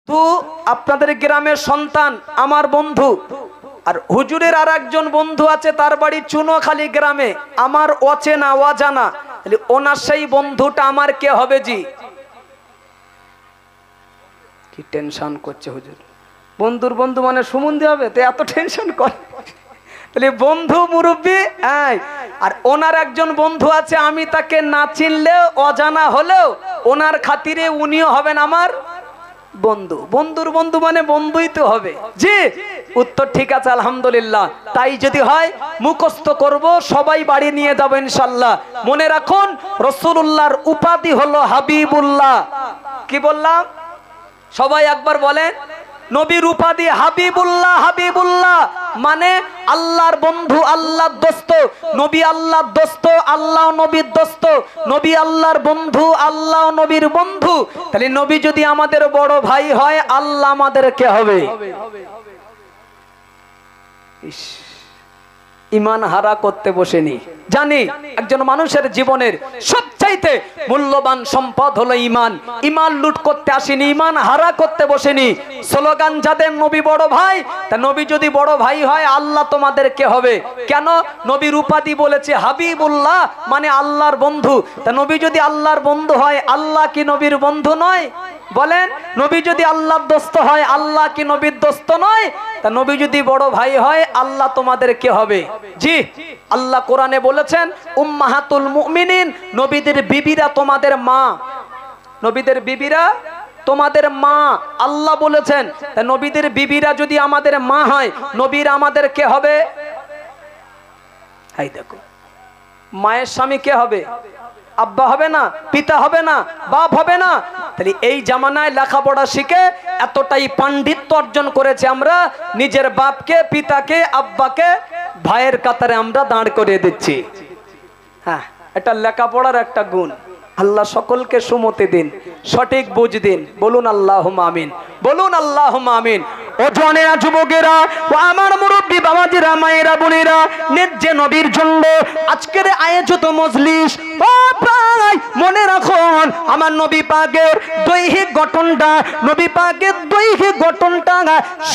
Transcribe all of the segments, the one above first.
তো আপনাদের গ্রামের সন্তান আমার বন্ধু, আর হুজুরের আর একজন বন্ধু আছে তার বাড়ি চুনোখালী গ্রামে, আমার অচেনা অজানা, ওনার সেই বন্ধুটা আমার কে হবে? জি কি টেনশন করছে হুজুর, বন্ধুর বন্ধু মানে সুমন্দি হবে তো এত টেনশন করে? তাহলে বন্ধু মুরব্বী, আর ওনার একজন বন্ধু আছে, আমি তাকে না চিনলেও অজানা হলেও ওনার খাতিরে উনিও হবেন আমার বন্ধু। বন্ধুর বন্ধু মানে বন্ধুই তো হবে। জি উত্তর ঠিক আছে, আলহামদুলিল্লাহ। তাই যদি হয় মুখস্থ করব, সবাই বাড়ি নিয়ে যাবো ইনশাল্লাহ। মনে রাখুন রাসূলুল্লাহর উপাধি হলো হাবিবুল্লাহ। কি বললাম? সবাই একবার বলেন, নবীর উপাধি হাবিবুল্লাহ। হাবিবুল্লাহ মানে আল্লাহর বন্ধু, আল্লাহর দোস্ত। নবী আল্লাহর দোস্ত, আল্লাহ নবীর দোস্ত। নবী আল্লাহর বন্ধু, আল্লাহ নবীর বন্ধু। তাহলে নবী যদি আমাদের বড় ভাই হয়, আল্লাহ আমাদের কে হবে? ইমান হারা করতে বসেনি। জানি একজন মানুষের জীবনের সবচাইতে মূল্যবান সম্পদ হলো ইমান। ইমান লুট করতে আসেনি, ইমান হারা করতে বসেনি। স্লোগান যাদের নবী বড় ভাই, তা নবী যদি বড় ভাই হয়, আল্লাহ তোমাদের কে হবে? কেন? নবীর উপাধি বলেছে হাবিবুল্লাহ মানে আল্লাহর বন্ধু। তা নবী যদি আল্লাহর বন্ধু হয়, আল্লাহ কি নবীর বন্ধু নয়? বলেন, নবী যদি আল্লাহর দোস্ত হয়, আল্লাহ কি নবীর দোস্ত নয়? তা নবী যদি বড় ভাই হয়, আল্লাহ তোমাদের কে হবে? জি আল্লাহ কোরআনে বলেছেন উম্মাহাতুল মুমিনিন, নবীদের বিবিরা তোমাদের মা। নবীদের বিবিরা তোমাদের মা, আল্লাহ বলেছেন। তা নবীদের বিবিরা যদি আমাদের মা হয়, নবীরা আমাদের কে হবে? এই দেখো, মায়ের স্বামী কে হবে? আব্বা হবে না, পিতা হবে না, বাপ হবে না। তাহলে এই জামানায় লেখাপড়া শিখে এতটাই পাণ্ডিত্য অর্জন করেছে আমরা, নিজের বাপকে, পিতাকে, আব্বাকে ভাইয়ের কাতারে আমরা দাঁড় করিয়ে দিচ্ছি। হ্যাঁ, এটা লেখাপড়ার একটা গুণ। আল্লাহ সকলকে সুমতি দিন, সঠিক বুঝ দিন। বলুন আল্লাহুম্মা আমিন, বলুন আল্লাহুম্মা আমিন। ও জওয়ানেরা, যুবকেরা, ও আমার মুরব্বী বাবাজিরা, মায়েরা, বোনেরা, নেজ্জে নবীর জন্য আজকের আয়োজিত মজলিস। ও ভাই মনে রাখুন, আমার নবী পাকের দৈহিক গঠনটা, নবী পাকের দৈহিক গঠনটা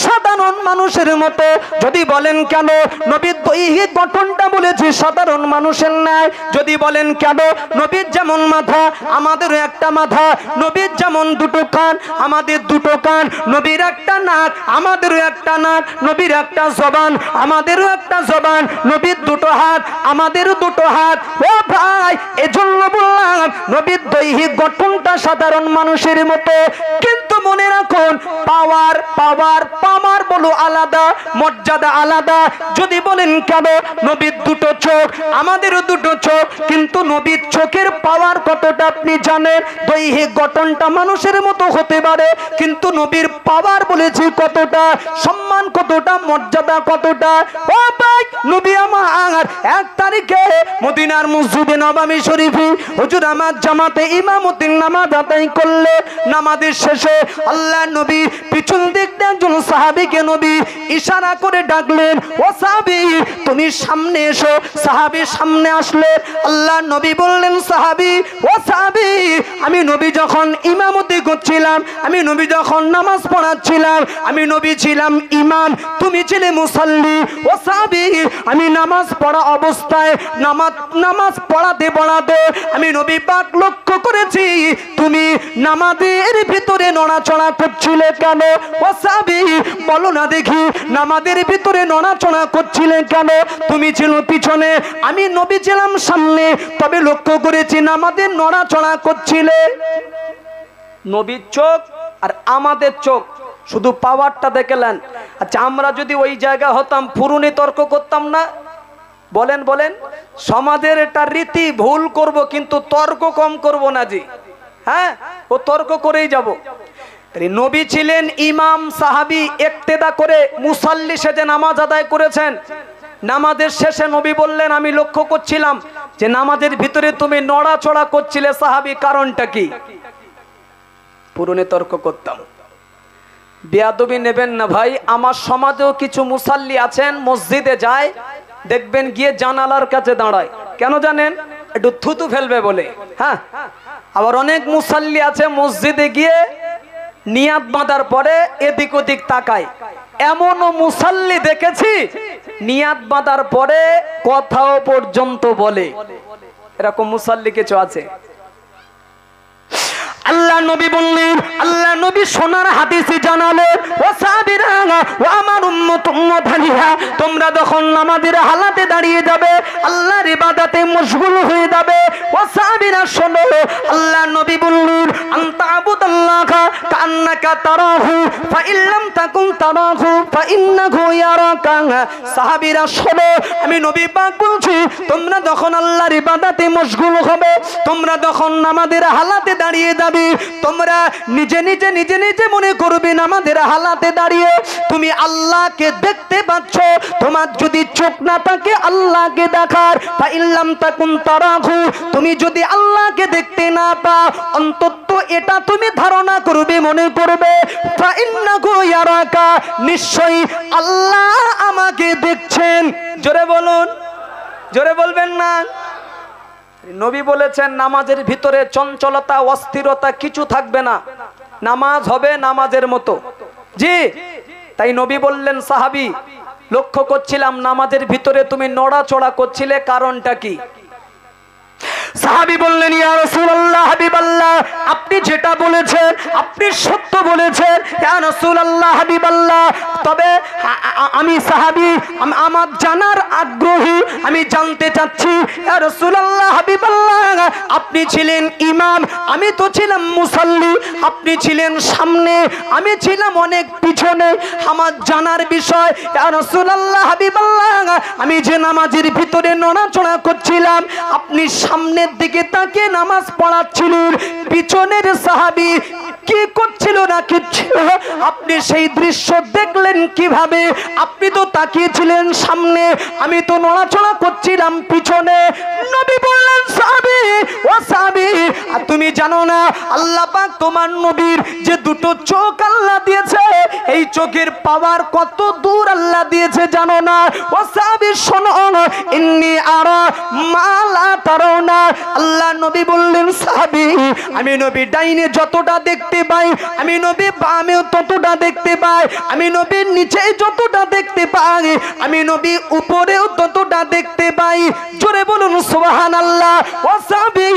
সাধারণ মানুষের মতো। যদি বলেন কেন নবীর দৈহিক গঠনটা বলেছি সাধারণ মানুষের ন্যায়, যদি বলেন কেন নবীর যেমন মাথা আমাদেরও একটা মাথা, নবীর যেমন দুটো কান আমাদের দুটো কান, নবীর একটা নাক আমাদেরও একটা নাক, নবীর একটা জবান আমাদেরও একটা জবান, নবীর দুটো হাত আমাদেরও দুটো হাত। ও ভাই এজন্য বললাম নবীর দৈহিক গঠনটা সাধারণ মানুষের মতো। কিন্তু মনে রাখুন পাওয়ার পাওয়ার পাওয়ার বলো আলাদা, মর্যাদা আলাদা। যদি বলেন কেন নবীর দুটো চোখ আমাদেরও দুটো চোখ, কিন্তু নবীর চোখের পাওয়ার কতটা আপনি জানেন? দৈহিক গঠনটা মানুষের মতো হতে পারে, কিন্তু নবীর পাওয়ার বলেছি কতটা, সম্মান কতটা, মর্যাদা কতটা। ও ভাই নবী আমার 1 তারিখে মদিনার মসজিদে নববী শরীফে হুজুর আমার জামাতে ইমামতির নামাজ আদায় করলে, নামাজের শেষে আল্লাহ নবী পিছন দিক দিয়ে একজন সাহাবীকে নবী ইশারা করে ডাকলেন, ও সাহাবী তুমি সামনে এসো। সাহাবী সামনে আসলে আল্লাহ নবী বললেন, সাহাবী, ও সাহাবী আমি নবী যখন ইমামতি করছিলাম, আমি নবী যখন নামাজ পড়াচ্ছিলাম, আমি নবী ছিলাম ইমাম, তুমি ছিলে মুসাল্লি। ও সাহাবী আমি নামাজ পড়া অবস্থায় নামাজ পড়াতে পড়াতে আমি নবী পাক লক্ষ্য করেছি তুমি নামাজের ভিতরে নড়াচড়া করছিলে কেন? ও সাহাবী বলো না দেখি, নামাজের ভিতরে নড়াচড়া করছিলে কেন? তুমি ছিল পিছনে, আমি নবী ছিলাম সামনে, তবে লক্ষ্য করেছি নামাজের নড়াচড়া করছিলে। নবীর চোখ আর আমাদের চোখ শুধু পাওয়ারটা দেখলেন। আচ্ছা আমরা যদি ওই জায়গা হতাম, ফুরুনি তর্ক করতাম না? বলেন বলেন, সমাজের এটা রীতি, ভুল করব কিন্তু তর্ক কম করব না। জি হ্যাঁ, ও তর্ক করেই যাব। নবী ছিলেন ইমাম, সাহাবী ইক্তেদা করে মুসাল্লি সেজে নামাজ আদায় করেছেন। নামাজের শেষে নবী বললেন, আমি লক্ষ্য করছিলাম যে নামাজের ভিতরে তুমি নড়াচড়া করছিলে, সাহাবী কারণটা কি? পুরনে তর্ক করতাম। বেয়াদবি নেবেন না ভাই, আমার সমাজেও কিছু মুসাল্লি আছেন মসজিদে যায়, দেখবেন গিয়ে জানালার কাছে দাঁড়ায়। কেন জানেন? একটু থুতু ফেলবে বলে। হ্যাঁ, আবার অনেক মুসাল্লি আছে মসজিদে গিয়ে নিয়াত বাঁধার পরে এদিক ওদিক তাকায়। এমনও মুসাল্লি দেখেছি নিয়াত বাঁধার পরে কথাও পর্যন্ত বলে। এরকম মুসাল্লি কিছু আছে। আল্লাহ নবী বললেন, আল্লাহ নবী সোনার হাদিসে জানালেন, ও সাহাবীরা ও আমার উম্মত-উম্মতানিরা, তোমরা যখন নামাজের হালাতে দাঁড়িয়ে যাবে, আল্লাহর ইবাদতে মশগুল হয়ে যাবে। ও সাহাবীরা শোনো, আল্লাহ নবী বললেন, আনতা আবুদাল্লাহা কান্নাকা তারাহু ফা ইল্লাম তাকুন তারাহু ফা ইন্নাহু ইয়ারাকা। সাহাবীরা শোনো, আমি নবী পাক বলছি, তোমরা যখন আল্লাহর ইবাদতে মশগুল হবে, তোমরা যখন নামাজের হালাতে দাঁড়িয়ে যাবে, তোমরা নিজে নিজে নিজে নিজে মনে করবে নামাজের হালাতে দাঁড়িয়ে তুমি আল্লাহকে দেখতে পাচ্ছ। তোমার যদি চোখ না থাকে আল্লাহকে দেখার, ফা ইল্লাম তাকুন তারাহু, তুমি যদি আল্লাহকে দেখতে না পাও অন্তত এটা তুমি ধারণা করবে, মনে করবে, ফা ইন্নাহু ইয়ারাকা, নিশ্চয়ই আল্লাহ আমাকে দেখছেন। জোরে বলুন, জোরে বলবেন না? নবী বলেছেন নামাজের ভিতরে চঞ্চলতা অস্থিরতা কিছু থাকবে না, নামাজ হবে নামাজের মতো। জি, তাই নবী বললেন, সাহাবী লক্ষ্য করছিলাম নামাজের ভিতরে তুমি নড়াচড়া করছিলে, কারণটা কি? সাহাবী বললেন, ইয়া রাসূলুল্লাহ, হাবিবাল্লাহ, আপনি যেটা বলেছেন আপনি সত্য বলেছেন ইয়া রাসূলুল্লাহ, হাবিবাল্লাহ। তবে আমি সাহাবী, আমার জানার আগ্রহী, আমি জানতে চাচ্ছি ইয়া রাসূলুল্লাহ, হাবিবাল্লাহ, আপনি ছিলেন ইমাম, আমি তো ছিলাম মুসাল্লি। আপনি ছিলেন সামনে, আমি ছিলাম অনেক পিছনে। আমার জানার বিষয় ইয়া রাসূলুল্লাহ, হাবিবাল্লাহ, আমি যে নামাজের ভিতরে নড়াচড়া করছিলাম, আপনি সামনের দিকে তাকে নামাজ পড়াচ্ছিলেন, পিছনের সাহাবী কি করছিল না করছিল, আপনি সেই দৃশ্য দেখলেন কিভাবে? আপনি তো তাকিয়েছিলেন সামনে, আমি তো নড়াচড়া করছিলাম পিছনে। নবী বললেন, সাহাবী, ও সাহাবী, তুমি জানো না আল্লাহ পাক তোমার নবীর যে দুটো চোখ আল্লাহ দিয়েছে, এই চোখের পাওয়ার কত দূর আল্লাহ দিয়েছে জানো না? ও সাহাবী শোনো, ইন্নী আরা মা লা তারাউনা। আল্লাহ নবী বললেন, সাহাবী, আমি নবী ডাইনে যতটা দেখতে পাই, আমি নবী বামেও ততটা দেখতে পাই, আমি নবীর নিচে যতটা দেখতে পাই, আমি নবী উপরেও ততটা দেখতে পাই। জোরে বলুন সুবহানাল্লাহ। ও সাহাবী,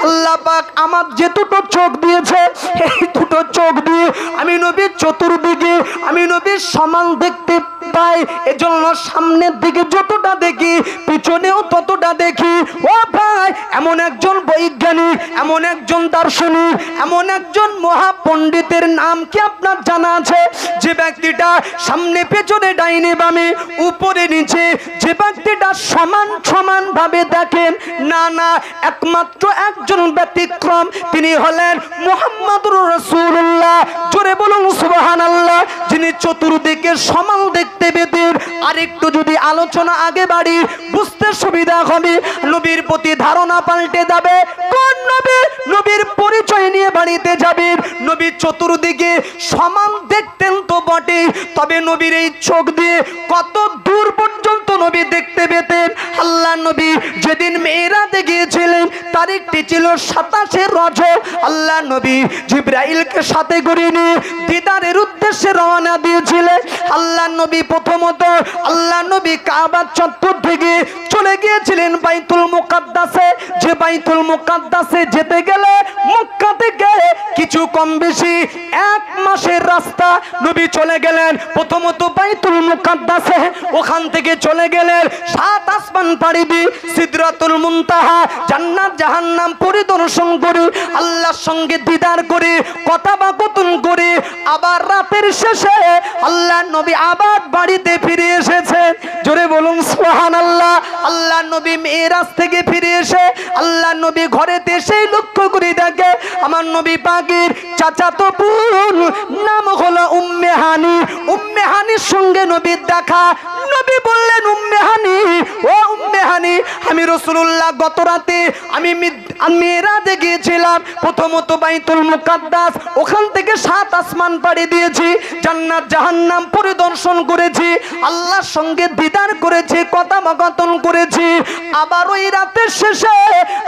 আল্লাহ পাক আমার যে দুটো চোখ দিয়েছে, এই দুটো চোখ দিয়ে আমি নবীর চতুর্দিকে আমি নবীর সমান দেখতে পাই, এজন্য সামনের দিকে যতটা দেখি পিছনেও ততটা দেখি। ও ভাই, এমন একজন বৈজ্ঞানিক, এমন একজন দার্শনিক, এমন একজন মহাপণ্ডিতের নাম কি আপনার জানা আছে? যে ব্যক্তিটা সামনে পেছনে ডাইনে বামে উপরে নিচে যে ব্যক্তিটা সমান সমান ভাবে দেখেন, না না, একমাত্র একজন ব্যতিক্রম, তিনি হলেন মুহাম্মদুর রাসূলুল্লাহ। জোরে বলুন সুবহানাল্লাহ। যিনি চতুর্দিকে সমান দেখতে পেতেন। আর একটু যদি আলোচনা আগে বাড়ি, বুঝতে সুবিধা হবে, নবীর প্রতি ধারণা পাল্টে যাবে। কোন নবী? নবীর পরিচয় নিয়ে বাড়িতে যাবেন। নবী চতুর্দিকে সমান দেখতেন তো বটে, তবে নবীর এই চোখ দিয়ে কত দূর পর্যন্ত নবী দেখতে পেতেন। আল্লাহ নবী যেদিন মেরাজে গিয়েছিলেন, তারিখটি ছিল 27 রজব। আল্লাহ নবী জিবরাইলকে সাথে করে নিয়ে দিদারের উদ্দেশ্যে রওনা দিয়েছিলেন। আল্লাহ নবী প্রথমত আল্লাহ নবী কাবার চত্বর থেকে চলে গিয়েছিলেন বাইতুল মুকাদ্দাসে। যে বাইতুল মুকাদ্দাসে যেতে গেলে মক্কা থেকে কিছু কম বেশি 1 মাসের রাস্তা নবী চলে গেলেন। প্রথমত বাইতুল মুকাদ্দাসে, ওখান থেকে চলে গেলেন 7 আসমান পাড়ি দিয়ে সিদরাতুল মুনতাহা, জান্নাত জাহান্নাম পরিদর্শন করে আল্লাহর সঙ্গে দিদার করে কথাবার্তা করে আবার রাতের শেষে আল্লাহ নবী আবার বাড়িতে ফিরে এসেছেন। জোরে বলুন সুবহানাল্লাহ। আল্লাহ নবী মেরাজ থেকে ফিরে এসে আল্লাহ নবী ঘরেতে এসেই লক্ষ্য করে দেখে আমার নবী পাকের চাচাতো বোন নাম হলো উম্মে হানি। উম্মে হানির সঙ্গে নবীর দেখা। নবী বললেন, উম্মে হানি, ও উম্মে হানি, আমি রাসূলুল্লাহ গত রাতে আমি মেরাজে গিয়েছিলাম। প্রথমত বাইতুল মুকাদ্দাস, ওখান থেকে 7 আসমান পাড়ি দিয়েছি, জান্নাত জাহান্নাম পরিদর্শন করেছি, আল্লাহর সঙ্গে দিদার করেছি, কথাবার্তা করেছি। আবার ওই রাতের শেষে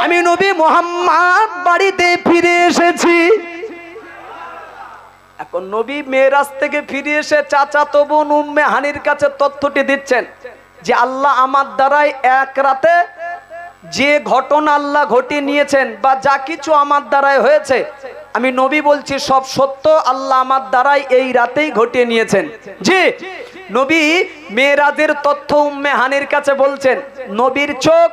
আমি নবী মুহাম্মদ বাড়িতে ফিরে এসেছি। এখন নবী মেরাজ থেকে ফিরে এসে চাচাতো বোন উম্মে হানির কাছে তথ্যটি দিচ্ছেন যে আল্লাহ আমার দ্বারাই এক রাতে যে ঘটনা আল্লাহ ঘটিয়ে নিয়েছেন বা যা কিছু আমার দ্বারাই হয়েছে, আমি নবী বলছি সব সত্য, আল্লাহ আমার দ্বারাই এই রাতেই ঘটিয়ে নিয়েছেন। জি, নবী মেরাজের তথ্য উম্মে হানির কাছে বলছেন। নবীর চোখ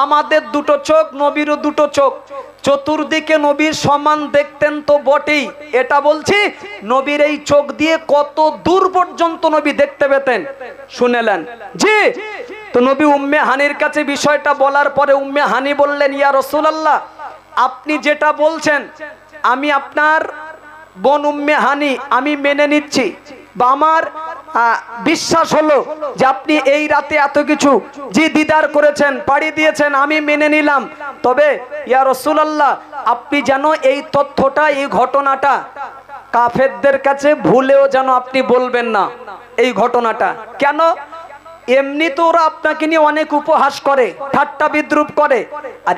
আমাদের দুটো চোখ, নবীরও দুটো চোখ, চতুর্দিকে নবীর সমান দেখতেন তো বটেই, এটা বলছি নবীর এই চোখ দিয়ে কত দূর পর্যন্ত নবী দেখতে পেতেন শুনেলেন। জি, তো নবী উম্মে হানির কাছে বিষয়টা বলার পরে উম্মে হানি বললেন, ইয়া রাসূলুল্লাহ, আপনি যেটা বলছেন আমি আপনার বোন উম্মে হানি আমি মেনে নিচ্ছি, বা আমার বিশ্বাস হলো যে আপনি এই রাতে এত কিছু যে দিদার করেছেন, পাড়ি দিয়েছেন, আমি মেনে নিলাম। তবে ইয়া রাসূলুল্লাহ, আপনি যেন এই তথ্যটা, এই ঘটনাটা কাফেরদের কাছে ভুলেও যেন আপনি বলবেন না এই ঘটনাটা। কেন? এমনি তো ওরা আপনাকে নিয়ে অনেক উপহাস করে, ঠাট্টা বিদ্রুপ করে, আর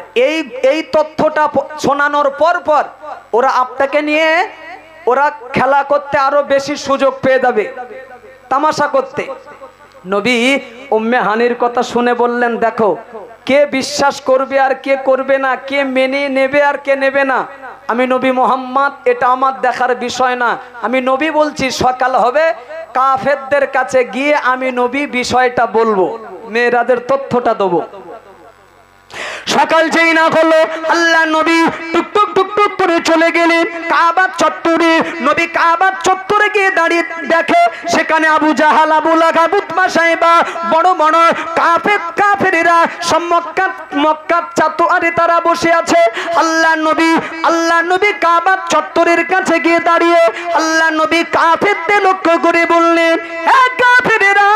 এই তথ্যটা শোনানোর পর পর ওরা আপনাকে নিয়ে ওরা খেলা করতে আরো বেশি সুযোগ পেয়ে যাবে, তামাশা করতে। নবী উম্মে হানির কথা শুনে বললেন, দেখো কে বিশ্বাস করবে আর কে করবে না, কে মেনে নেবে আর কে নেবে না, আমি নবী মোহাম্মদ, এটা আমার দেখার বিষয় না। আমি নবী বলছি সকাল হবে, কাফেরদের কাছে গিয়ে আমি নবী বিষয়টা বলবো, মেয়েরাদের তথ্যটা দেবো। সকাল যেই না হলো আল্লাহ নবী টুকটুক টুকটুক করে চলে গেলেন কাবার চত্বরে। নবী কাবার চত্বরে গিয়ে দাঁড়িয়ে দেখে সেখানে আবু জাহাল, আবু লাহাব, উতবা সাহেবা, বড় বড় কাফেরেরা সব মক্কার চাতুয়ারে তারা বসে আছে। আল্লাহ নবী কাবার চত্বরের কাছে গিয়ে দাঁড়িয়ে আল্লাহ নবী কাফেরদের লক্ষ্য করে বললেন, হে কাফেরেরা,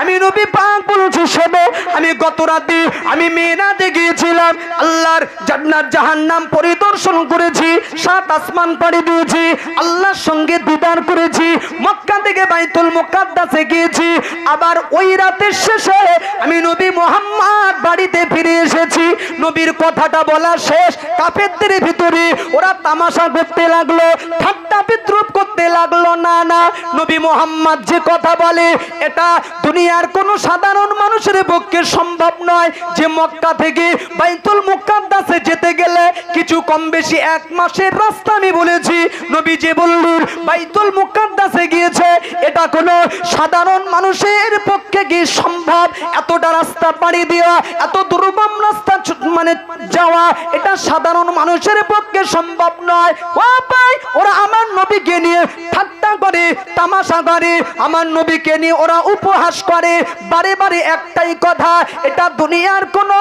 আমি নবী পাক বলছি শোনো, আমি গত রাতে আমি মেরাজে গিয়েছিলাম, আল্লাহর জান্নাত জাহান্নাম পরিদর্শন করেছি, 7 আসমান পাড়ি দিয়েছি, আল্লাহর সঙ্গে দিদার করেছি, মক্কা থেকে বাইতুল মুকাদ্দাসে গিয়েছি, আবার ওই রাতের শেষে আমি নবী মুহাম্মদ বাড়িতে ফিরে এসেছি। নবীর কথাটা বলা শেষ, কাফেরদের ভিতরে ওরা তামাশা করতে লাগলো, ঠাট্টা বিদ্রুপ করতে লাগলো। না না, নবী মুহাম্মদ যে কথা বলে এটা দুনিয়ার কোনো সাধারণ মানুষের পক্ষে সম্ভব নয়, যে মক্কা থেকে বাইতুল মুকাদ্দাসে যেতে গেলে কিছু কম বেশি 1 মাসের রাস্তা আমি বলেছি। নবী যে বললেন বাইতুল মুকাদ্দাসে গিয়েছে, এটা কোনো সাধারণ মানুষের পক্ষে কি সম্ভব? এতটা রাস্তা পাড়ি দেওয়া, এত দুর্গম রাস্তা মানে যাওয়া, এটা সাধারণ মানুষের পক্ষে সম্ভব নয়। ও ভাই, ওরা আমার নবীকে নিয়ে ঠাট্টা করে, তামাশা করে, আমার নবীকে নিয়ে ওরা উপহাস করে, বারে বারে একটাই কথা, এটা দুনিয়ার কোনো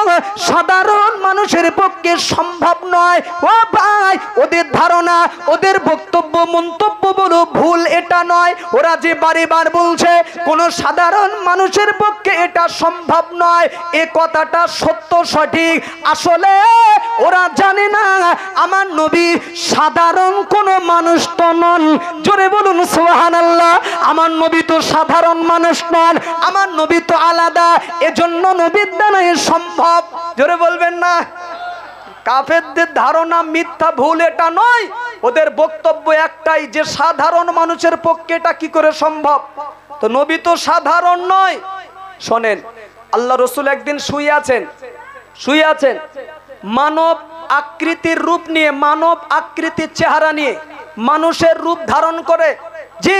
সাধারণ মানুষের পক্ষে সম্ভব নয়। ও ভাই, ওদের ধারণা, ওদের বক্তব্য মন্তব্য বলো ভুল, এটা নয়। ওরা যে বারে বার বলছে কোনো সাধারণ মানুষের পক্ষে এটা সম্ভব নয়, এ কথাটা সত্য সঠিক। আসলে ওরা জানে না আমার নবী সাধারণ কোনো মানুষ তো নন। জোরে বলুন সুবহানাল্লাহ। আমার নবী তো সাধারণ মানুষ নন, আমার নবী তো আলাদা, এজন্য নবীর দ্বারা সম্ভব। জোরে বলবেন না। কাফেরদের ধারণা মিথ্যা, ভুল, এটা নয়। ওদের বক্তব্য একটাই যে সাধারণ মানুষের পক্ষে এটা কি করে সম্ভব? তো নবী তো সাধারণ নয়। শোনেন, আল্লাহ রসুল একদিন শুয়ে আছেন মানব আকৃতির রূপ নিয়ে, মানব আকৃতির চেহারা নিয়ে, মানুষের রূপ ধারণ করে। জি,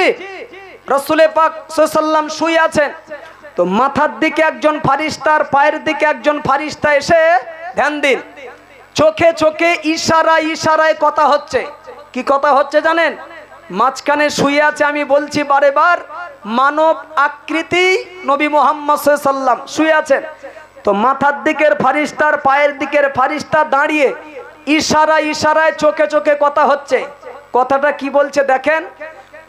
রসুলে পাক সাল্লাল্লাহু আলাইহি ওয়াসাল্লাম শুয়ে আছেন, তো মাথার দিকে একজন ফারিস্তার, পায়ের দিকে একজন ফারিস্তা এসে, ধ্যান দিন, চোখে চোখে ইশারায় কথা হচ্ছে। কি কথা হচ্ছে জানেন? মাঝখানে শুয়ে আছে, আমি বলছি বারে বার, মানব আকৃতি নবী মুহাম্মদ সাল্লাল্লাহু আলাইহি ওয়াসাল্লাম শুয়ে আছেন, তো মাথার দিকের ফারিস্তার, পায়ের দিকের ফারিস্তা দাঁড়িয়ে ইশারায় চোখে চোখে কথা হচ্ছে। কথাটা কি বলছে দেখেন।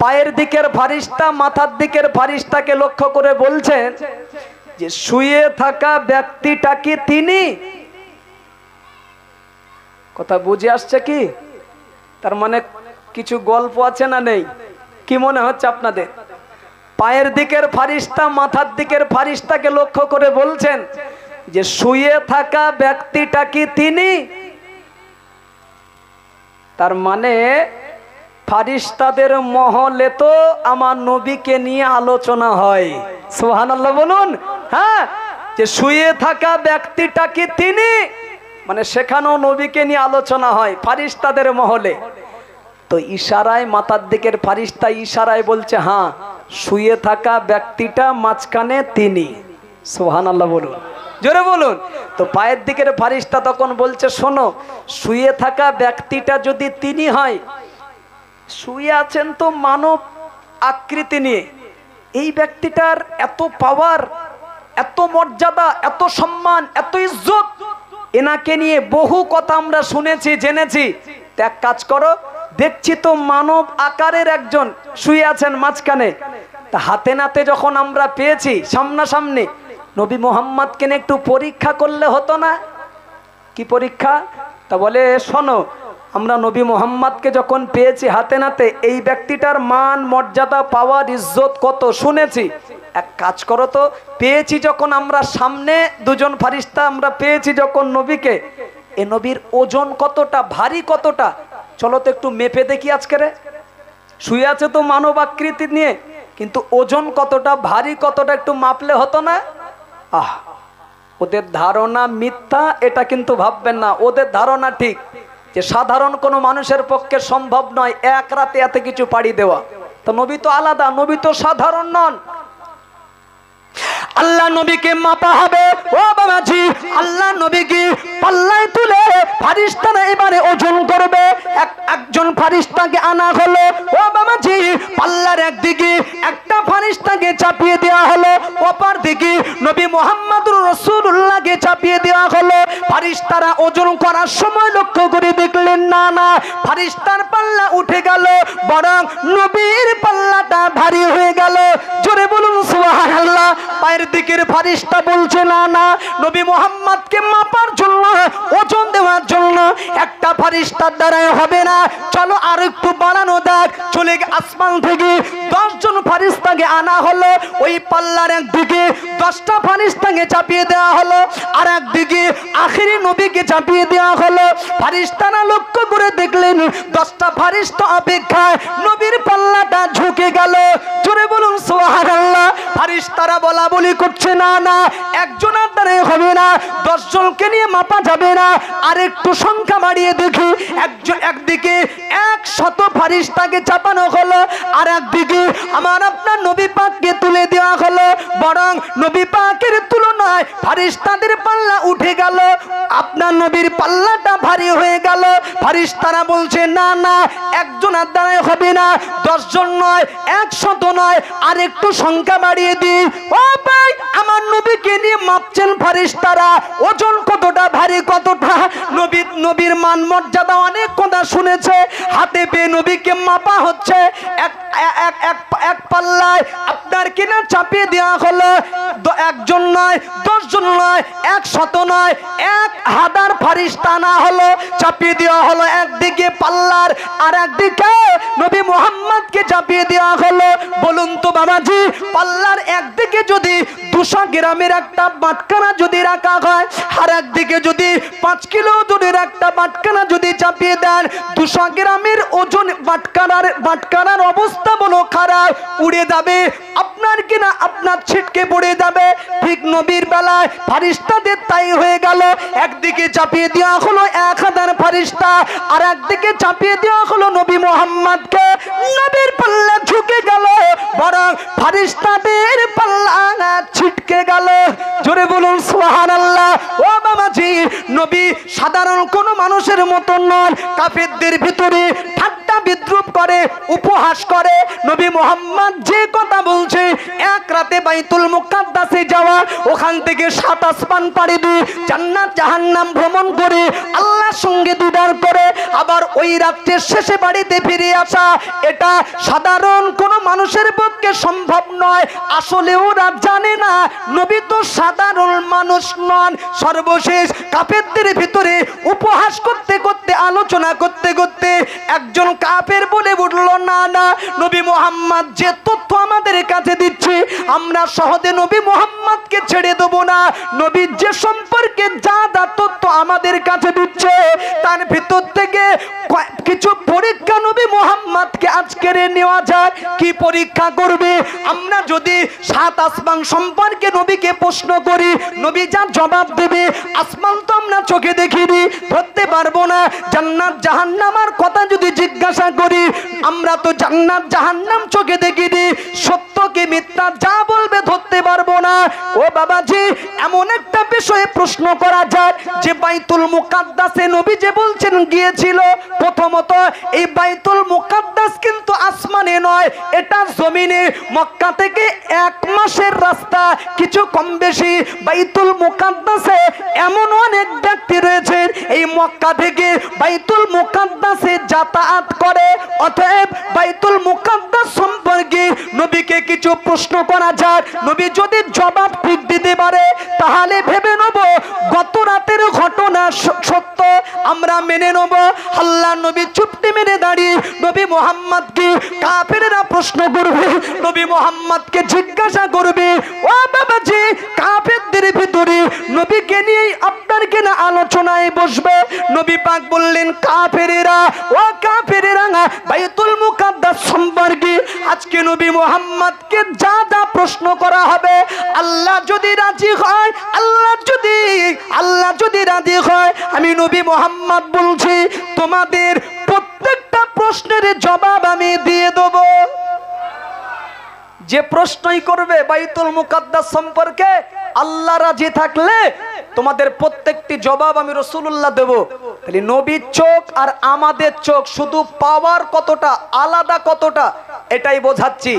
পায়ের দিকের ফারিস্তা মাথার দিকের ফারিস্তাকে লক্ষ্য করে বলছেন যে শুয়ে থাকা ব্যক্তিটা কি তিনি? কথা বুঝে আসছে কি? তার মানে কিছু গল্প আছে না নেই? কি মনে হচ্ছে আপনাদের? পায়ের দিকের ফারিস্তা মাথার দিকের ফারিস্তাকে লক্ষ্য করে বলছেন যে শুয়ে থাকা ব্যক্তিটা কি তিনি? তার মানে ফারিস্তাদের মহলে তো আমার নবীকে নিয়ে আলোচনা হয়। সুবহানাল্লাহ বলুন। হ্যাঁ, যে শুয়ে থাকা ব্যক্তিটা কি তিনি, মানে সেখানেও নবীকে নিয়ে আলোচনা হয় ফারিস্তাদের মহলে। তো ইশারায় মাথার দিকের ফারিস্তা ইশারায় বলছে হ্যাঁ শুয়ে থাকা ব্যক্তিটা মাঝখানে তিনি। সুবহানাল্লাহ বলুন, জোরে বলুন। তো পায়ের দিকের ফারিস্তা তখন বলছে শোনো, শুয়ে থাকা ব্যক্তিটা যদি তিনি হয়, শুয়ে আছেন তো মানব আকৃতি নিয়ে, এই ব্যক্তিটার এত পাওয়ার, এত মর্যাদা, এত সম্মান, এত ইজ্জত, এনাকে নিয়ে বহু কথা আমরা শুনেছি, জেনেছি। এক কাজ করো, দেখছি তো মানব আকারের একজন শুয়ে আছেন মাঝখানে, তা হাতে নাতে যখন আমরা পেয়েছি সামনাসামনি, নবী মোহাম্মদকে নিয়ে একটু পরীক্ষা করলে হতো না? কি পরীক্ষা? তা বলে শোনো, আমরা নবী মোহাম্মদকে যখন পেয়েছি হাতে নাতে, এই ব্যক্তিটার মান মর্যাদা পাওয়ার ইজ্জত কত শুনেছি। এক কাজ করো তো, পেয়েছি যখন আমরা সামনে দুজন ফারিস্তা আমরা পেয়েছি যখন নবীকে, এ নবীর ওজন কতটা, ভারী কতটা, চলো তো একটু মেপে দেখি আজকের। শুয়ে আছে তো মানব আকৃতি নিয়ে, কিন্তু ওজন কতটা, ভারী কতটা একটু মাপলে হতো না? আহ, ওদের ধারণা মিথ্যা এটা কিন্তু ভাববেন না, ওদের ধারণা ঠিক, যে সাধারণ কোনো মানুষের পক্ষে সম্ভব নয় এক রাতে এত কিছু পাড়ি দেওয়া। তো নবী তো আলাদা, নবী তো সাধারণ নন। আল্লাহ নবীকে মাপা হবে ও বাবাজি, আল্লাহ নবীকে পাল্লায় তুলে ফারিস্তারা এবারে ওজন করবে। একজন ফারিস্তাকে আনা হলো ও বাবাজি, পাল্লার একদিকে একটা ফারিস্তাকে চাপিয়ে দেওয়া হলো, অপর দিকে নবী মুহাম্মদুর রাসূলুল্লাহকে চাপিয়ে দেওয়া হলো। ফারিস্তারা ওজন করার সময় লক্ষ্য করে দেখলেন না না ফারিস্তার পাল্লা উঠে গেল, বরং নবীর পাল্লাটা ভারী হয়ে গেল। জোরে বলুন সুবহানাল্লাহ। পায়ের দিকের ফারিস্তা বলছে না না, নবী মুহাম্মদকে মাপার জন্য, ওজন দেওয়ার জন্য একটা ফারিস্তার দ্বারাই হবে না, চলো আর একটু বাড়ানো দেখ। চলে আসমান থেকে 10 জন ফারিস্তাকে আনা হলো, ওই পাল্লার একদিকে 10টা ফারিস্তাকে চাপিয়ে দেওয়া হলো, আর একদিকে আখেরি নবীকে চাপিয়ে দেওয়া হলো। ফারিস্তারা লক্ষ্য করে দেখলেন 10টা ফারিস্তা অপেক্ষায় নবীর পাল্লাটা ঝুঁকে গেল। জোরে বলুন সুবহানাল্লাহ। ফারিস্তারা বলা বলি করছে না না একজনের দ্বারা হবে না, 10 জনকে নিয়ে মাপা যাবে না, আর একটু সংখ্যা বাড়িয়ে দেখি। একদিকে 100 ফারিস্তাকে চাপানো হলো, আর একদিকে আমার আপনার নবী পাককে তুলে দেওয়া হলো, বরং নবী পাকের তুলনায় ফারিস্তাদের পাল্লা উঠে গেল, আপনার নবীর পাল্লাটা ভারী হয়ে গেল। ফারিস্তারা বলছে না না একজনের দ্বারা হবে না, 10 জন নয়, 100 নয়, আর একটু সংখ্যা বাড়িয়ে দিই। ও ভাই, আমার নবীকে নিয়ে মাপছেন ফারিস্তারা, ওজন কতটা, ভারী কতটা, নবীর মান মর্যাদা অনেক কথা শুনেছে, হাতে পেয়ে নবীকে মাপা হচ্ছে। এক পাল্লায় আপনার কিনা চাপিয়ে দেওয়া হলো, একজন নয়, 10 জন নয়, 100 নয়, 1000 ফারিস্তা না হলো, চাপিয়ে দেওয়া হলো একদিকে পাল্লার, আর একদিকে নবী মুহাম্মদকে চাপিয়ে দেওয়া হলো। বলুন তো বাবাজি, পাল্লার একদিকে যদি 200 গ্রামের একটা বাটখারা যদি রাখা হয়, আর একদিকে যদি 5 কিলো ওজনের একটা বাটখারা যদি চাপিয়ে দেন, 200 গ্রামের ওজন বাটখারার অবস্থা বলো খারাপ, উড়ে যাবে আপনার কিনা, আপনার ছিটকে পড়ে যাবে। ঠিক নবীর বেলায় ফারিস্তাদের তাই হয়ে গেল, একদিকে চাপিয়ে দেওয়া হলো 1000 ফারিস্তা, আর একদিকে চাপিয়ে দেওয়া হলো নবী মুহাম্মদকে। নবীর পাল্লা ঝুঁকে গেল, বরং ফারিস্তাদের পাল্লা ছিটকে গেল। জোরে বলুন সুবহানাল্লাহ। ও বাবাজি, নবী সাধারণ কোন মানুষের মতো নন, কাফেরদের ভিতরে ঠাট্টা বিদ্রুপ করে, উপহাস করে। নবী মুহাম্মদ যে কথা বলছে, এক রাতে বাইতুল মুকাদ্দাসে যাওয়া, ওখান থেকে 7 আসমান পাড়ি দিয়ে জান্নাত জাহান্নাম ভ্রমণ করে আল্লাহর সঙ্গে দিদার করে আবার ওই রাত্রের শেষে বাড়িতে ফিরে আসা, এটা সাধারণ কোন মানুষের পক্ষে সম্ভব নয়। আসলে ওরা জানে না নবী তো সাধারণ মানুষ নন। সর্বশেষ কাফেরদের ভিতরে উপহাস করতে করতে, আলোচনা করতে করতে একজন কাফের বলে উঠল, না না নবী মুহাম্মদ যে তথ্য আমাদের কাছে দিচ্ছে, আমরা সহজে নবী মুহাম্মদকে ছেড়ে দেব না। নবী যে সম্পর্কে যা যা তথ্য আমাদের কাছে দিচ্ছে, তার ভিতর থেকে কিছু পরীক্ষা নবী মুহাম্মদকে আজকের নেওয়া যায় কি পরীক্ষা করবে? আমরা যদি 7 আসমান সম্পর্কে নবীকে প্রশ্ন করি, নবী যা জবাব দেবে, আসমান তো আমরা চোখে দেখিনি, ধরতে পারবো না। জান্নাত জাহান্নামের কথা যদি জিজ্ঞাসা করি, আমরা তো জান্নাত জাহান্নাম চোখে দেখিনি, সত্য কি মিথ্যা যা বলবে ধরতে পারবো না। ও বাবাজি, এমন একটা বিষয়ে প্রশ্ন করা যায় যে বাইতুল মুকাদ্দাসে নবী যে বলছেন গিয়েছিল, প্রথমত এই বাইতুল মুকাদ্দাস কিন্তু আসমানে নয়, এটা জমিনে। মক্কা থেকে 1 মাসের রাস্তা, কিছু কম বেশি। বাইতুল মুকাদ্দাসে এমন অনেক ব্যক্তি রয়েছেন এই মক্কা থেকে বাইতুল মুকাদ্দাসে যাতায়াত করে। অতএব বাইতুল মুকাদ্দাস সম্পর্কে নবীকে কিছু প্রশ্ন করা যায়, নবী যদি জবাব ঠিক দিতে পারে তাহলে ভেবে নেব গত রাতের ঘটনা সত্য, আমরা মেনে নেব। আল্লাহ নবী চুপটি মেরে দাঁড়িয়ে নবী মুহাম্মদকে কাফেররা প্রশ্ন করবে, নবী মুহাম্মদকে জিজ্ঞাসা করবে, ও বাবাজি, কাফেরদের ভিতরে নবীকে নিয়ে আপনার কেনা আলোচনায় বসবে। নবী পাক বললেন, কাফেরেরা, ও কাফেরেরা, বাইতুল মুকাদ্দাস সম্পর্কে আজকে নবী মুহাম্মদকে যা যা প্রশ্ন করা হবে, আল্লাহ যদি রাজি হয়, আল্লাহ যদি রাজি হয়, আমি নবী মুহাম্মদ বলছি তোমাদের প্রত্যেকটা প্রশ্নের জবাব আমি দিয়ে দেব। যে প্রশ্নই করবে বাইতুল মুকাদ্দাস সম্পর্কে, আল্লাহ রাজি থাকলে তোমাদের প্রত্যেকটি জবাব আমি রাসূলুল্লাহ দেব। তাহলে নবীর চোখ আর আমাদের চোখ শুধু পাওয়ার কতটা আলাদা, কতটা এটাই বোঝাচ্ছি।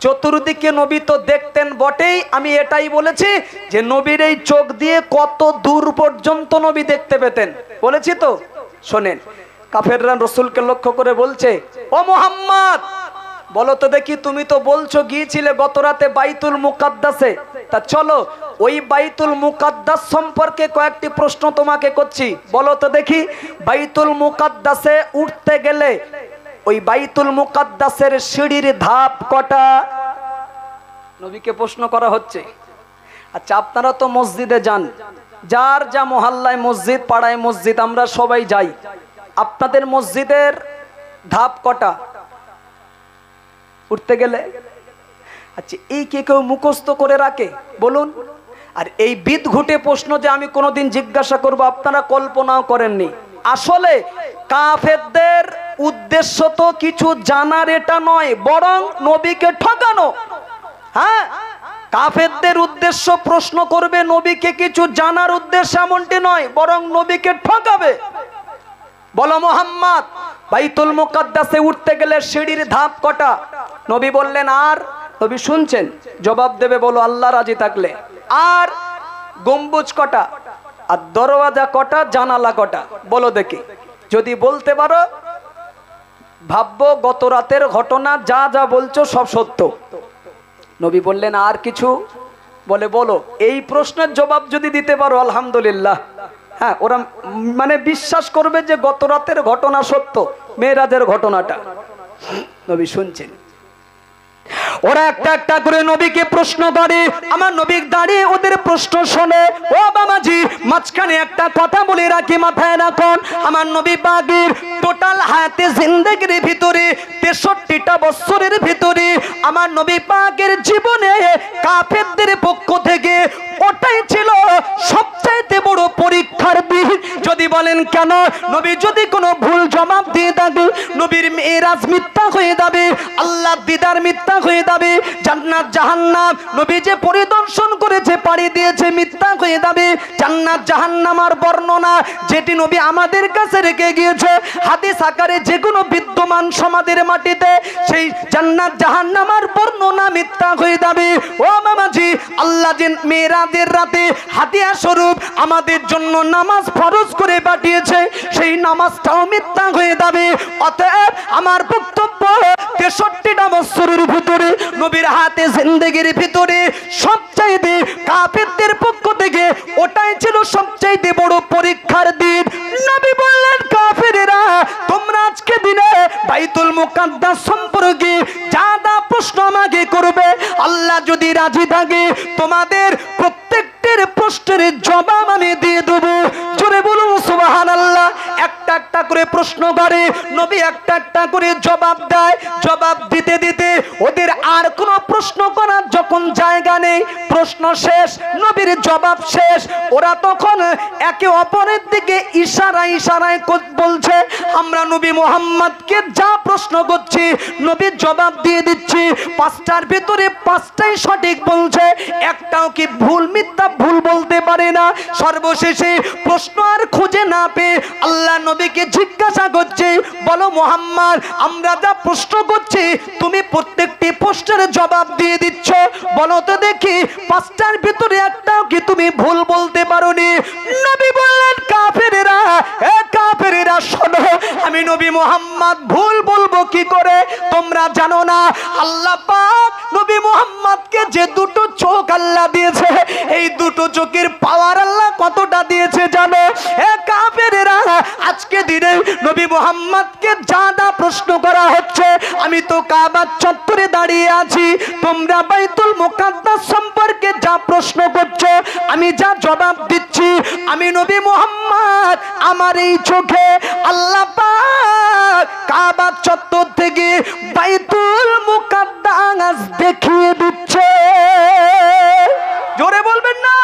চতুর্দিকে নবী তো দেখতেন বটেই, আমি এটাই বলেছি যে নবীর এই চোখ দিয়ে কত দূর পর্যন্ত নবী দেখতে পেতেন, বলেছি তো। শোনেন, কাফেররা রাসূলকে লক্ষ্য করে বলছে, ও মুহাম্মদ, বলো তো দেখি, তুমি তো বলছো গিয়েছিলে গত রাতে বাইতুল মুকাদ্দাসে, তা চলো ওই বাইতুল মুকাদ্দাস সম্পর্কে কয়েকটি প্রশ্ন তোমাকে করছি, বলো তো দেখি বাইতুল মুকাদ্দাসে উঠতে গেলে ওই বাইতুল মুকাদ্দাসের সিঁড়ির ধাপ কটা? নবীকে প্রশ্ন করা হচ্ছে। আচ্ছা, আপনারা তো মসজিদে যান, যার যা মহল্লায় মসজিদ, পাড়ায় মসজিদ, আমরা সবাই যাই। আপনাদের মসজিদের ধাপ কটা উঠতে গেলে? আচ্ছা, এই কে কেউ মুখস্থ করে রাখে বলুন? আর এই বিদঘুটে প্রশ্ন যে আমি কোনোদিন জিজ্ঞাসা করব, আপনারা কল্পনাও করেননি। আসলে কাফেরদের উদ্দেশ্য তো কিছু জানার এটা নয়, বরং নবীকে ঠকানো। হ্যাঁ, কাফেরদের উদ্দেশ্য প্রশ্ন করবে, নবীকে কিছু জানার উদ্দেশ্য এমনটি নয়, বরং নবীকে ঠকাবে। বলো মুহাম্মদ, বাইতুল মুকাদ্দাসে উঠতে গেলে সিঁড়ির ধাপ কটা? নবী বললেন, আর নবী শুনছেন, জবাব দেবে, বলো আল্লাহ রাজি থাকলে। আর গম্বুজ কটা? আর দরওয়াজা কটা? জানালা কটা? বলো দেখি। যদি বলতে পারো, ভাববো গত রাতের ঘটনা যা যা বলছো সব সত্য। নবী বললেন, আর কিছু? বলে, বলো। এই প্রশ্নের জবাব যদি দিতে পারো, আলহামদুলিল্লাহ। হ্যাঁ, ওরা মানে বিশ্বাস করবে যে গত রাতের ঘটনা সত্য, মেরাজের ঘটনাটা। নবী শুনছেন। ওরা একটা একটা করে নবীকে প্রশ্ন করে, আমার নবী দাঁড়িয়ে ওদের প্রশ্ন শোনে। ও বাবাজি, মাঝখানে একটা কথা বলে রাখি, মাথায় রাখুন। আমার নবী পাকের টোটাল হায়াতে জিন্দেগির ভিতরে 63টা বছরের ভিতরে আমার নবী পাকের জীবনে কাফেরদের পক্ষ থেকে ওটাই ছিল সবচাইতে বড় পরীক্ষার দিন। যদি বলেন কেন? নবী যদি কোনো ভুল জবাব দিয়ে থাকে, নবীর মেরাজ মিথ্যা হয়ে যাবে, আল্লাহ দিদার মিথ্যা হয়ে যাবে, জান্নাত জাহান্নাম নবী যে পরিদর্শন করেছে, পাড়ি দিয়েছে, মিথ্যা হয়ে যাবে। জান্নাত জাহান্নামের বর্ণনা যেটি নবী আমাদের কাছে রেখে গিয়েছে হাদিস আকারে, যেগুলো বিদ্যমান সমাজের মাটিতে, সেই জান্নাত জাহান্নামের বর্ণনা মিথ্যা হয়ে যাবে। ও বাবাজি, আল্লাহ যে মেরাজের রাতে হাদিয়া স্বরূপ আমাদের জন্য নামাজ ফরজ করে পাঠিয়েছে, সেই নামাজটাও মিথ্যা হয়ে যাবে। অতএব আমার বক্তব্য, 63টা বছরের ভিতরে নবীর হাতে জিন্দেগির ভিতরে সবচাইতে কাফেরদের পক্ষ থেকে ওটাই ছিল সবচাইতে বড় পরীক্ষার দিন। নবী বললেন, কাফেরেরা, তোমরা আজকে দিনে বাইতুল মুকাদ্দাস সম্পর্কে যা যা প্রশ্ন আমাকে করবে, আল্লাহ যদি রাজি থাকে তোমাদের প্রত্যেকটির প্রশ্নের জবাব আমি দিয়ে দেবো। জোরে বলুন সুবহানাল্লাহ। একটা একটা করে প্রশ্ন করে, নবী একটা একটা করে জবাব দেয়। জবাব দিতে দিতে ওদের আর কোনো প্রশ্ন করার যখন জায়গা নেই, প্রশ্ন শেষ, নবীর জবাব শেষ, ওরা তখন একে অপরের দিকে ইশারায় ইশারায় বলছে, আমরা নবী মুহাম্মদকে যা প্রশ্ন করছি নবীর জবাব দিয়ে দিচ্ছি। পাঁচটার ভিতরে পাঁচটাই সঠিক বলছে, একটাও কি ভুল মিথ্যা ভুল বলতে পারে না। সর্বশেষে প্রশ্ন আর খুঁজে না পেয়ে আল্লাহ নবীকে জিজ্ঞাসা করছে, বলো মুহাম্মদ, আমরা যা প্রশ্ন করছি তুমি প্রত্যেকটি প্রশ্নের জবাব দিয়ে দিচ্ছ, বলো তো দেখি পাঁচটার ভিতরে একটাও কি তুমি ভুল বলতে পারোনি? নবী বললেন, কাফেরেরা, এ কাফেরেরা শোনো, আমি নবী মুহাম্মদ ভুল বলবো কি করে? তোমরা জানো না আল্লাহ পাক নবী মুহাম্মদকে যে দুটো চোখ আল্লাহ দিয়েছে, এই দুটো চোখের পাওয়ার আল্লাহ কতটা দিয়েছে জানো? এ কাফেরেরা, আজকে দিনে নবী মুহাম্মদকে যা প্রশ্ন করা হচ্ছে, আমি তো কাবার চত্বরে দাঁড়িয়ে আছি, তোমরা বাইতুল মুকাদ্দাস সম্পর্কে যা প্রশ্ন করছো আমি যা জবাব দিচ্ছি, আমি নবী মুহাম্মদ আমার এই চোখে আল্লাহ পাক কাবার চত্বর থেকে বাইতুল মুকাদ্দাস দেখিয়ে দিচ্ছে। জোরে বলবেন না?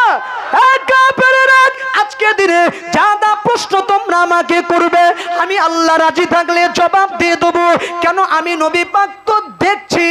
আজকে দিনে যা প্রশ্ন তোমরা আমাকে করবে আমি আল্লাহ রাজি থাকলে জবাব দিয়ে দেবো। কেন? আমি নবী পাক তো দেখছি,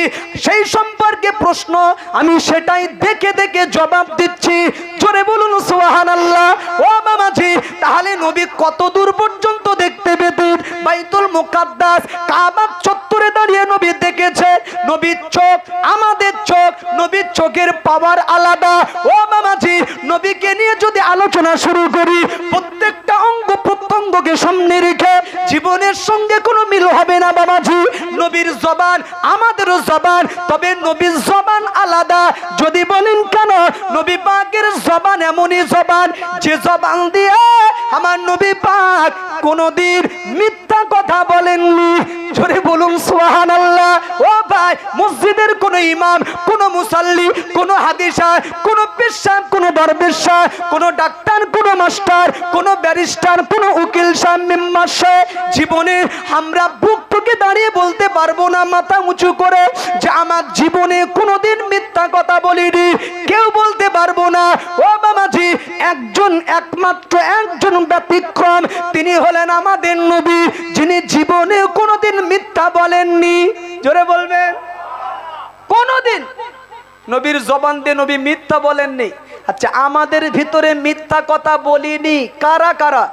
সেই সম্পর্কে প্রশ্ন আমি সেটাই দেখে দেখে জবাব দিচ্ছি। জোরে বলুন সুবহানাল্লাহ। ও বাবাজি, তাহলে নবী কত দূর পর্যন্ত দেখতে পেতেন? বাইতুল মুকাদ্দাস কাবার চত্বরে দাঁড়িয়ে নবী দেখেছে। নবীর চোখ আমাদের চোখ, নবীর চোখের পাওয়ার আলাদা। ও বাবাজি, নবীকে নিয়ে যদি আলোচনা শুরু করি, প্রত্যেকটা অঙ্গ প্রত্যঙ্গকে সামনে রেখে জীবনের সঙ্গে কোনো মিল হবে না বাবাজি। নবীর জবান আমাদেরও জবান, তবে নবীর জবান আলাদা। যদি বলেন কেন? নবী পাকের জবান এমনই জবান, যে জবান দিয়ে আমার নবী পাক কোনোদিন মিথ্যা কথা বলেননি। জোরে বলুন সুবহানাল্লাহ। ও ভাই, মসজিদের কোন ইমাম, কোন মুসাল্লি, কোন হাদিসা, কোন পেশাব, কোন দরবেশ, কোন ডাক্তার, কোন মাস্টার, কোন ব্যারিস্টার, কোন উকিল সাহেব, মেম্বার সাহেব, জীবনে আমরা বুক টুকে দাঁড়িয়ে বলতে পারবো না মাথা উঁচু করে যে আমার জীবনে কোনোদিন মিথ্যা কথা বলিনি। কেউ বলতে পারবো না। ও বাবাজি, একজন একমাত্র একজন ব্যতিক্রম, তিনি হলেন আমাদের নবী, যিনি জীবনে কোনোদিন মিথ্যা বলেননি। জোরে বলবেন। কোনোদিন নবীর জবান দিয়ে নবী মিথ্যা বলেননি। আচ্ছা, আমাদের ভিতরে মিথ্যা কথা বলিনি কারা কারা?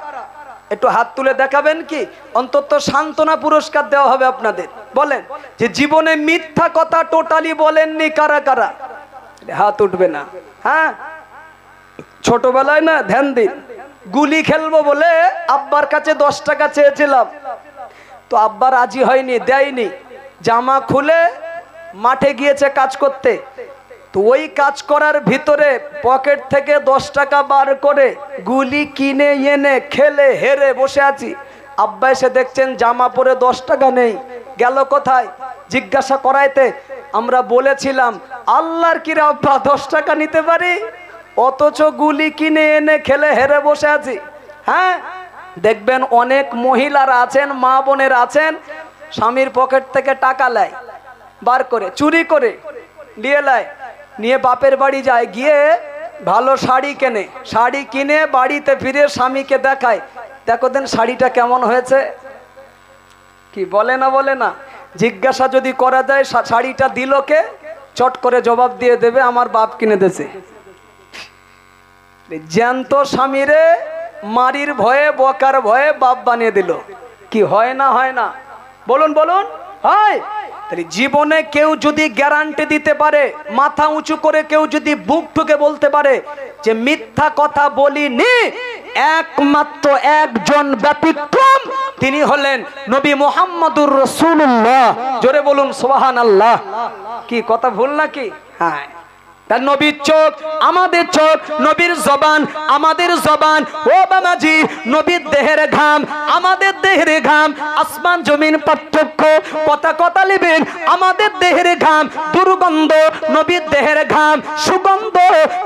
একটু হাত তুলে দেখাবেন কি? অন্তত সান্ত্বনা পুরস্কার দেওয়া হবে আপনাদের। বলেন যে জীবনে মিথ্যা কথা টোটালি বলেননি কারা কারা? হাত উঠবে না। হ্যাঁ, ছোটবেলায় না ধ্যান দিন, গুলি খেলবো বলে আব্বার কাছে 10 টাকা চেয়েছিলাম, তো আব্বা রাজি হয়নি, দেয়নি। জামা খুলে মাঠে গিয়েছে কাজ করতে, তো ওই কাজ করার ভিতরে পকেট থেকে 10 টাকা বার করে গুলি কিনে এনে খেলে হেরে বসে আছি। আব্বা এসে দেখছেন জামা পরে 10 টাকা নেই, গেল কোথায়? জিজ্ঞাসা করাইতে আমরা বলেছিলাম আল্লাহর কি রে আব্বা 10 টাকা নিতে পারি, অথচ গুলি কিনে এনে খেলে হেরে বসে আছি। হ্যাঁ, দেখবেন অনেক মহিলারা আছেন, মা বোনের আছেন, স্বামীর পকেট থেকে টাকা নেয় বার করে, চুরি করে নিয়ে নেয়, নিয়ে বাপের বাড়ি যায়, গিয়ে ভালো শাড়ি কেনে, শাড়ি কিনে বাড়িতে ফিরে স্বামীকে দেখায়, দেখো দেন শাড়িটা কেমন হয়েছে। কি বলে না বলে না? জিজ্ঞাসা যদি করা যায় শাড়িটা দিল কে, চট করে জবাব দিয়ে দেবে আমার বাপ কিনে দিয়েছে। জ্যান্ত স্বামীরে মারির ভয়ে, বকার ভয়ে বাপ বানিয়ে দিল। কি হয় না? হয় না? বলুন বলুন। হয়। তাহলে জীবনে কেউ যদি গ্যারান্টি দিতে পারে, মাথা উঁচু করে কেউ যদি বুক ঠুকে বলতে পারে যে মিথ্যা কথা বলিনি, একমাত্র একজন ব্যতিক্রম, তিনি হলেন নবী মুহাম্মদুর রাসূলুল্লাহ। জোরে বলুন সুবহানাল্লাহ। কি কথা ভুল নাকি? হ্যাঁ, তার নবীর চোখ আমাদের চোখ, নবীর জবান আমাদের জবান। ও বাবাজি, নবীর দেহের ঘাম আমাদের দেহের ঘাম, আসমান জমিন পার্থক্য। কথা কথা নেবেন, আমাদের দেহের ঘাম দুর্গন্ধ, নবীর দেহের ঘাম সুগন্ধ,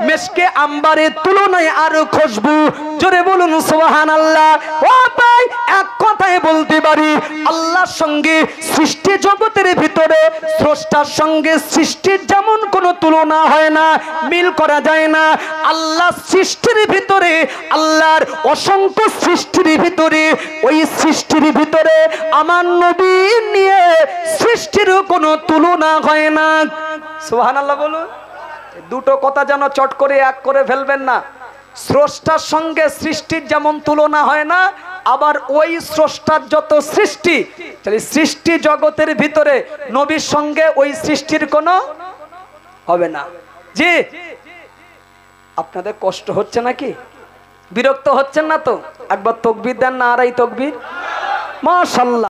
মেশকে আম্বারের তুলনায় আরো খুশবু। জোরে বলুন সুবহানাল্লাহ। ও ভাই, এক কথায় বলতে পারি আল্লাহর সঙ্গে সৃষ্টি জগতের ভিতরে স্রষ্টার সঙ্গে সৃষ্টির যেমন কোনো তুলনা হয় না, মিল করা যায় না। আল্লাহ সৃষ্টির ভিতরে, আল্লাহর অসংখ্য সৃষ্টির ভিতরে, ওই সৃষ্টির ভিতরে আমার নবী নিয়ে সৃষ্টির কোনো তুলনা হয় না। সুবহানাল্লাহ বলুন। দুটো কথা যেন চট করে এক করে ফেলবেন না। স্রষ্টার সঙ্গে সৃষ্টির যেমন তুলনা হয় না, আবার ওই স্রষ্টার যত সৃষ্টি, তাহলে সৃষ্টি জগতের ভিতরে নবীর সঙ্গে ওই সৃষ্টির কোনো হবে না। জি, আপনাদের কষ্ট হচ্ছে নাকি? বিরক্ত হচ্ছেন না তো? একবার তাকবীর দেন না, আড়াই তাকবীর। মাশাআল্লাহ।